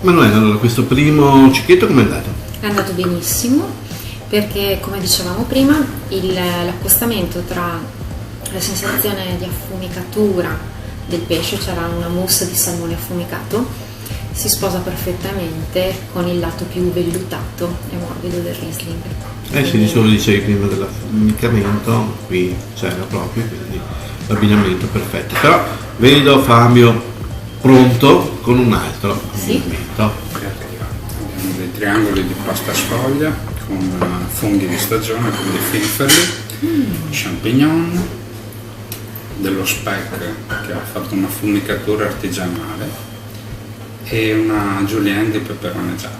Manuela, allora questo primo cicchetto com'è andato? È andato benissimo perché, come dicevamo prima, l'accostamento tra la sensazione di affumicatura del pesce, c'era una mousse di salmone affumicato, si sposa perfettamente con il lato più vellutato e morbido del Riesling. Sì, dicevi prima dell'affumicamento, qui c'era proprio, quindi l'abbinamento perfetto. Però vedo Fabio pronto con un altro abbinamento. Abbiamo dei triangoli di pasta sfoglia con funghi di stagione, quindi filferli, champignon, dello speck che ha fatto una fumicatura artigianale e una julienne di peperone giallo.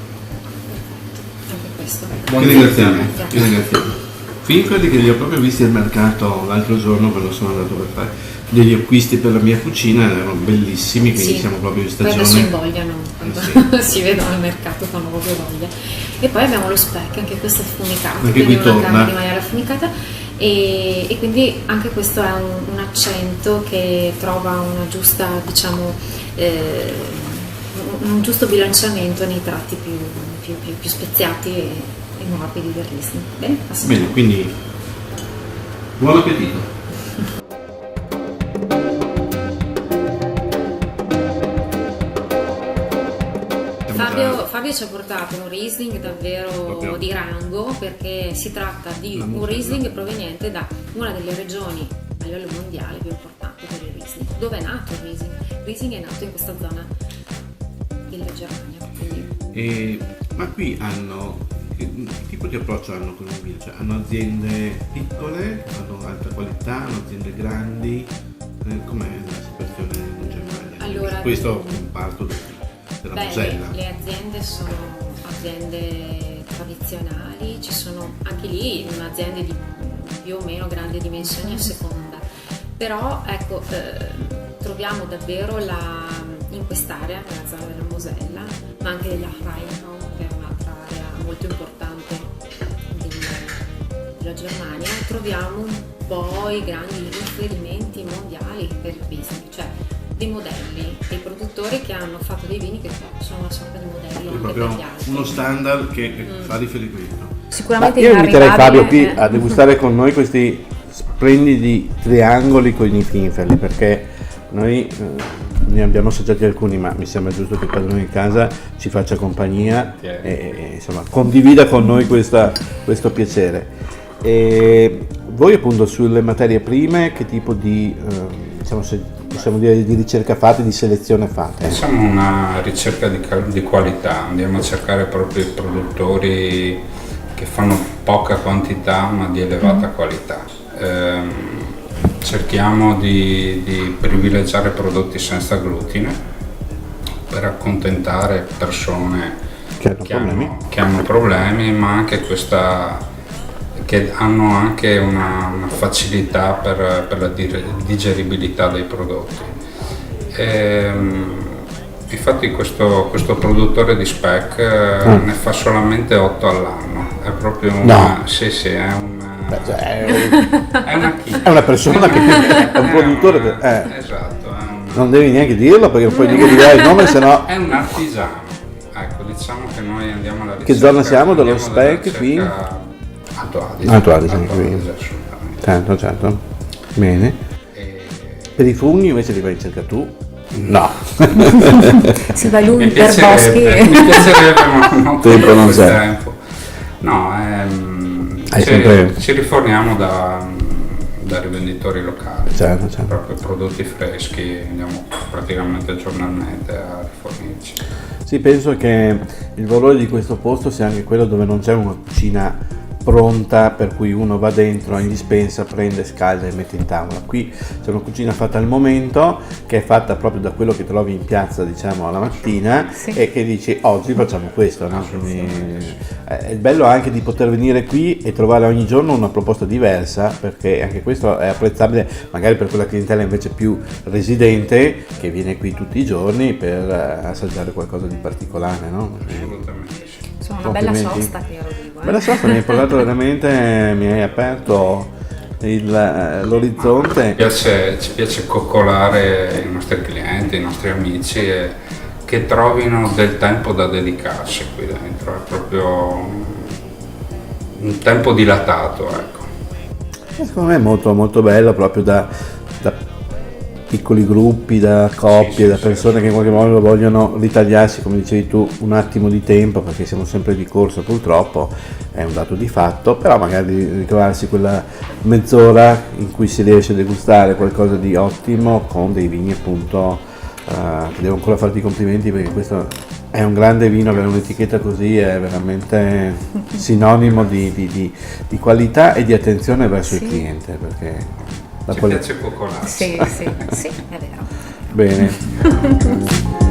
Anche questo. Ti ringraziamo. Finferli che li ho proprio visti al mercato l'altro giorno quando sono andato per fare degli acquisti per la mia cucina, erano bellissimi, quindi siamo proprio in stagione. Poi adesso invogliano, quando si vedono al mercato fanno proprio voglia. E poi abbiamo lo speck, anche questo affumicato, anche quindi qui una carne torna di maiale affumicata e quindi anche questo è un accento che trova una giusta, diciamo, un giusto bilanciamento nei tratti più speziati e morbidi del Riesling. Bene, quindi buon appetito. Fabio ci ha portato un Riesling davvero di rango, perché si tratta di un Riesling proveniente da una delle regioni a livello mondiale più importanti per il Riesling. Dove è nato il Riesling? Il Riesling è nato in questa zona della Germania. Ma qui hanno che tipo di approccio hanno con il vino? Cioè, hanno aziende piccole, hanno alta qualità, hanno aziende grandi? Com'è la situazione in Germania? Allora, questo parto della Mosella. Le aziende sono aziende tradizionali, ci sono anche lì aziende di più o meno grandi dimensioni a seconda, però ecco, troviamo davvero in quest'area, nella zona della Mosella, ma anche della Rheinau, che è un'altra area molto importante della Germania, troviamo un po' i grandi riferimenti mondiali per il Riesling, cioè dei modelli, dei produttori che hanno fatto dei vini che sono una sorta di modello anche per gli altri. Uno standard che fa riferimento. Sicuramente io inviterei Fabio qui a degustare con noi questi splendidi triangoli con i finferli, perché noi ne abbiamo assaggiati alcuni, ma mi sembra giusto che il padrone di casa ci faccia compagnia e insomma condivida con noi questo piacere. E voi appunto sulle materie prime che tipo di diciamo, se possiamo dire di ricerca fate, di selezione fate? Facciamo una ricerca di qualità, andiamo a cercare proprio i produttori che fanno poca quantità ma di elevata qualità. Cerchiamo di privilegiare prodotti senza glutine per accontentare persone che hanno problemi, ma anche che hanno anche una facilità per la digeribilità dei prodotti. Infatti questo produttore di speck ne fa solamente 8 all'anno, è proprio è una persona che è un produttore esatto, non devi neanche dirlo perché poi dico di dare il nome, sennò è un artigiano. Ecco, diciamo che noi andiamo alla ricerca. Che zona siamo dello speck qui? Alto Adige, certo. Bene. Per i funghi invece li vai in cerca tu? No. Si va lui per boschi. Mi piacerebbe, ma non tempo non c'è. Tempo. No, ci riforniamo da rivenditori locali. Certo. Proprio prodotti freschi, andiamo praticamente giornalmente a rifornirci. Sì, penso che il valore di questo posto sia anche quello dove non c'è una cucina pronta per cui uno va dentro in dispensa, prende, scalda e mette in tavola. Qui c'è una cucina fatta al momento, che è fatta proprio da quello che trovi in piazza, diciamo, alla mattina, e che dici oggi facciamo questo, no? Quindi è bello anche di poter venire qui e trovare ogni giorno una proposta diversa, perché anche questo è apprezzabile magari per quella clientela invece più residente che viene qui tutti i giorni per assaggiare qualcosa di particolare, no? Assolutamente sì. Sono una bella sosta che ero dico. Bella sosta, mi hai portato veramente, mi hai aperto l'orizzonte. Ci piace coccolare i nostri clienti, i nostri amici e che trovino del tempo da dedicarsi qui dentro, è proprio un tempo dilatato, ecco. Secondo me è molto, molto bello proprio da piccoli gruppi, da coppie, da persone che in qualche modo vogliono ritagliarsi, come dicevi tu, un attimo di tempo, perché siamo sempre di corsa purtroppo, è un dato di fatto, però magari ritrovarsi quella mezz'ora in cui si riesce a degustare qualcosa di ottimo con dei vini appunto, che devo ancora farti i complimenti perché questo è un grande vino, avere un'etichetta così è veramente sinonimo di qualità e di attenzione verso il cliente, perché Ci piace coccolare. Sì, è vero. Bene.